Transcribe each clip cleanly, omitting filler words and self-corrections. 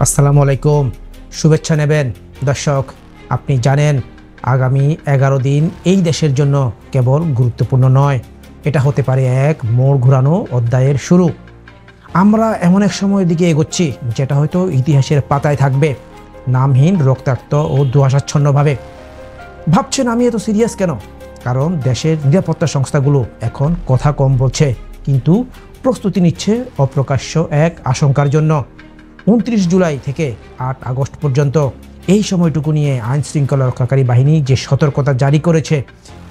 আসসালামু আলাইকুম, শুভেচ্ছা নেবেন দর্শক। আপনি জানেন আগামী 11 দিন এই দেশের জন্য কেবল গুরুত্বপূর্ণ নয়, এটা হতে পারে এক মোড় ঘোরানো অধ্যায়ের শুরু। আমরা এমন এক সময়ের দিকে এগোচ্ছি যেটা হয়তো ইতিহাসের পাতায় থাকবে, নামহীন, রক্তাক্ত ও দুয়াশাচ্ছন্নভাবে। ভাবছেন আমি এত সিরিয়াস কেন? কারণ দেশের নিরাপত্তা সংস্থাগুলো এখন কথা কম বলছে, কিন্তু প্রস্তুতি নিচ্ছে অপ্রকাশ্য এক আশঙ্কার জন্য। 29 জুলাই থেকে 8 আগস্ট পর্যন্ত এই সময়টুকু নিয়ে আইন শৃঙ্খলা রক্ষাকারী বাহিনী যে সতর্কতা জারি করেছে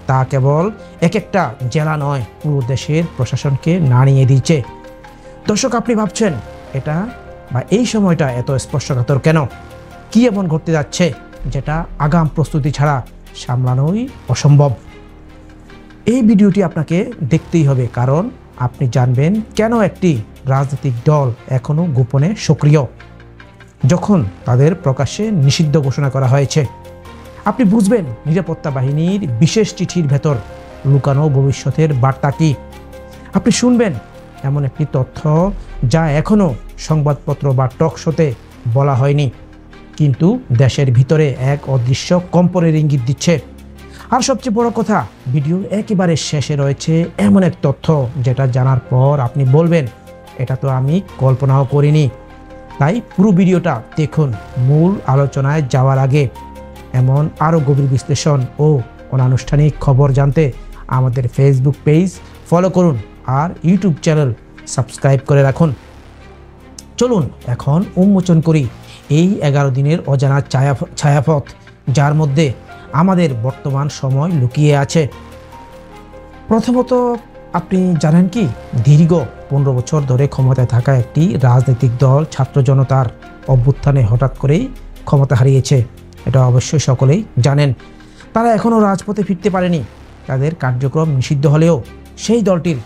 তা কেবল এক একটা জেলা নয়, পুরো দেশের প্রশাসনকে নাড়িয়ে দিচ্ছে। দর্শক, আপনি ভাবছেন এটা বা এই সময়টা এত স্পর্শকাতর কেন? কি এমন ঘটতে যাচ্ছে যেটা আগাম প্রস্তুতি ছাড়া সামলানোই অসম্ভব? এই ভিডিওটি আপনাকে দেখতেই হবে, কারণ আপনি জানবেন কেন একটি রাজনৈতিক দল এখনও গোপনে সক্রিয় যখন তাদের প্রকাশ্যে নিষিদ্ধ ঘোষণা করা হয়েছে। আপনি বুঝবেন নিরাপত্তা বাহিনীর বিশেষ চিঠির ভেতর লুকানো ভবিষ্যতের বার্তা কি। আপনি শুনবেন এমন একটি তথ্য যা এখনও সংবাদপত্র বা টক শোতে বলা হয়নি, কিন্তু দেশের ভিতরে এক অদৃশ্য কম্পনের ইঙ্গিত দিচ্ছে। আর সবচেয়ে বড় কথা, ভিডিও একেবারে শেষে রয়েছে এমন এক তথ্য যেটা জানার পর আপনি বলবেন এটা তো আমি কল্পনাও করিনি। তাই পুরো ভিডিওটা দেখুন। মূল আলোচনায় যাওয়ার আগে এমন আরও গভীর বিশ্লেষণ ও অনানুষ্ঠানিক খবর জানতে আমাদের ফেসবুক পেজ ফলো করুন আর ইউটিউব চ্যানেল সাবস্ক্রাইব করে রাখুন। চলুন এখন উন্মোচন করি এই 11 দিনের অজানা ছায়াপথ, যার মধ্যে আমাদের বর্তমান সময় লুকিয়ে আছে। প্রথমত, আপনি জানেন কি, দীর্ঘ 15 বছর ধরে ক্ষমতায় থাকা একটি রাজনৈতিক দল ছাত্র জনতার অভ্যুত্থানে হঠাৎ করেই ক্ষমতা হারিয়েছে। এটা অবশ্যই সকলেই জানেন। তারা এখনও রাজপথে ফিরতে পারেনি। তাদের কার্যক্রম নিষিদ্ধ হলেও সেই দলটির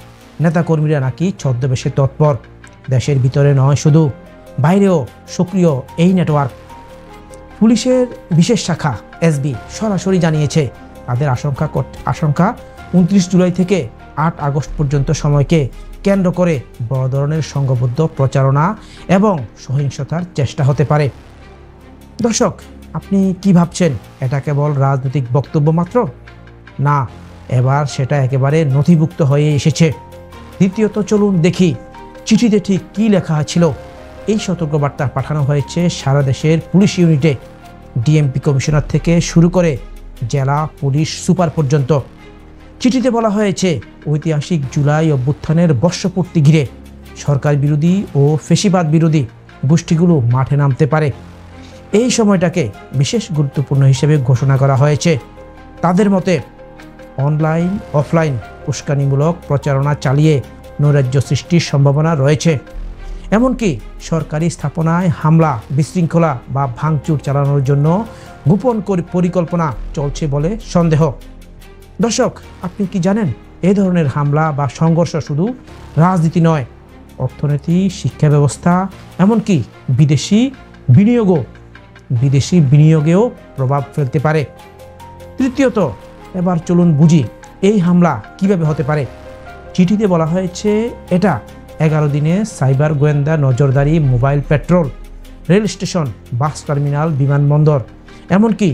নেতাকর্মীরা নাকি ছদ্মবেশে তৎপর। দেশের ভিতরে নয়, শুধু বাইরেও সক্রিয় এই নেটওয়ার্ক। পুলিশের বিশেষ শাখা এসবি সরাসরি জানিয়েছে তাদের আশঙ্কা 29 জুলাই থেকে 8 আগস্ট পর্যন্ত সময়কে কেন্দ্র করে বড় ধরনের সংঘবদ্ধ প্রচারণা এবং সহিংসতার চেষ্টা হতে পারে। দর্শক, আপনি কি ভাবছেন এটা কেবল রাজনৈতিক বক্তব্য মাত্র? না, এবার সেটা একেবারে নথিভুক্ত হয়ে এসেছে। দ্বিতীয়ত, চলুন দেখি চিঠিতে ঠিক কী লেখা ছিল। এই সতর্কবার্তা পাঠানো হয়েছে সারা দেশের পুলিশ ইউনিটে, ডিএমপি কমিশনার থেকে শুরু করে জেলা পুলিশ সুপার পর্যন্ত। চিঠিতে বলা হয়েছে ঐতিহাসিক জুলাই অভ্যুত্থানের বর্ষপূর্তি ঘিরে সরকার বিরোধী ও ফ্যাসিবাদ বিরোধী গোষ্ঠীগুলো মাঠে নামতে পারে। এই সময়টাকে বিশেষ গুরুত্বপূর্ণ হিসেবে ঘোষণা করা হয়েছে। তাদের মতে অনলাইন অফলাইন উস্কানিমূলক প্রচারণা চালিয়ে নৈরাজ্য সৃষ্টির সম্ভাবনা রয়েছে। এমনকি সরকারি স্থাপনায় হামলা, বিশৃঙ্খলা বা ভাঙচুর চালানোর জন্য গোপন পরিকল্পনা চলছে বলে সন্দেহ। দর্শক, আপনি কি জানেন এ ধরনের হামলা বা সংঘর্ষ শুধু রাজনীতি নয়, অর্থনীতি, শিক্ষা ব্যবস্থা, এমনকি বিদেশি বিনিয়োগেও প্রভাব ফেলতে পারে। তৃতীয়ত, এবার চলুন বুঝি এই হামলা কিভাবে হতে পারে। চিঠিতে বলা হয়েছে এটা 11 দিনে সাইবার গোয়েন্দা নজরদারি, mobile petrol, rail station, bus terminal, বিমানবন্দর, এমনকি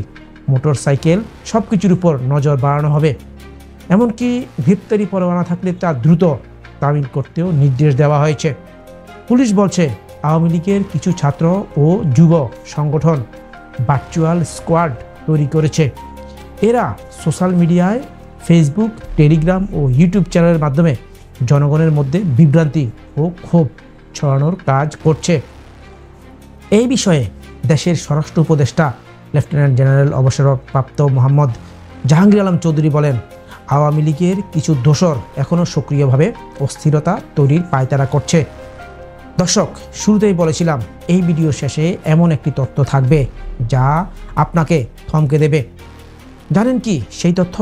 মোটরসাইকেল, সব কিছুর উপর নজর বাড়ানো হবে। এমনকি গ্রেপ্তারি পরোয়ানা থাকলে তা দ্রুত তামিল করতেও নির্দেশ দেওয়া হয়েছে। পুলিশ বলছে আওয়ামী লীগের কিছু ছাত্র ও যুব সংগঠন ভার্চুয়াল স্কোয়াড তৈরি করেছে। এরা সোশ্যাল মিডিয়ায়, ফেসবুক, টেলিগ্রাম ও ইউটিউব চ্যানেলের মাধ্যমে জনগণের মধ্যে বিভ্রান্তি ও ক্ষোভ ছড়ানোর কাজ করছে। এই বিষয়ে দেশের স্বরাষ্ট্র উপদেষ্টা লেফটেন্যান্ট জেনারেল অবসরপ্রাপ্ত মোহাম্মদ জাহাঙ্গীর আলম চৌধুরী বলেন, আওয়ামী লীগের কিছু দোসর এখনও সক্রিয়ভাবে অস্থিরতা তৈরির পায়তারা করছে। দর্শক, শুরুতেই বলেছিলাম এই ভিডিও শেষে এমন একটি তথ্য থাকবে যা আপনাকে থমকে দেবে। জানেন কি সেই তথ্য?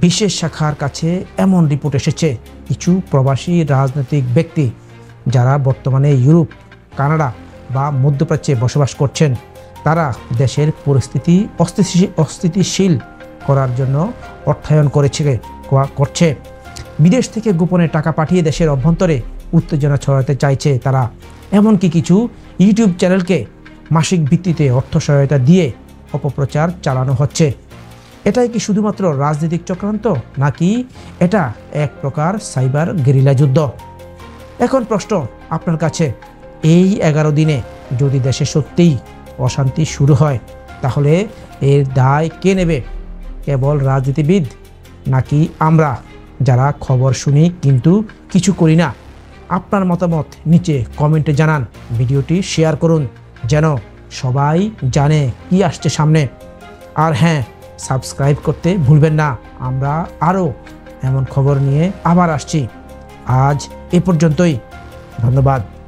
বিশেষ শাখার কাছে এমন রিপোর্ট এসেছে কিছু প্রবাসী রাজনৈতিক ব্যক্তি যারা বর্তমানে ইউরোপ, কানাডা বা মধ্যপ্রাচ্যে বসবাস করছেন, তারা দেশের পরিস্থিতি অস্থিতিশীল করার জন্য অর্থায়ন করছে। বিদেশ থেকে গোপনে টাকা পাঠিয়ে দেশের অভ্যন্তরে উত্তেজনা ছড়াতে চাইছে তারা। এমনকি কিছু ইউটিউব চ্যানেলকে মাসিক ভিত্তিতে অর্থ সহায়তা দিয়ে অপপ্রচার চালানো হচ্ছে। এটাই কি শুধুমাত্র রাজনৈতিক চক্রান্ত, নাকি এটা এক প্রকার সাইবার গেরিলা যুদ্ধ? এখন প্রশ্ন আপনার কাছে, এই 11 দিনে যদি দেশে সত্যিই অশান্তি শুরু হয়, তাহলে এর দায় কে নেবে? কেবল রাজনীতিবিদ, নাকি আমরা যারা খবর শুনি কিন্তু কিছু করি না? আপনার মতামত নিচে কমেন্টে জানান। ভিডিওটি শেয়ার করুন যেন সবাই জানে কি আসছে সামনে। আর হ্যাঁ, সাবস্ক্রাইব করতে ভুলবেন না। আমরা আরও এমন খবর নিয়ে আবার আসছি। আজ এ পর্যন্তই। ধন্যবাদ।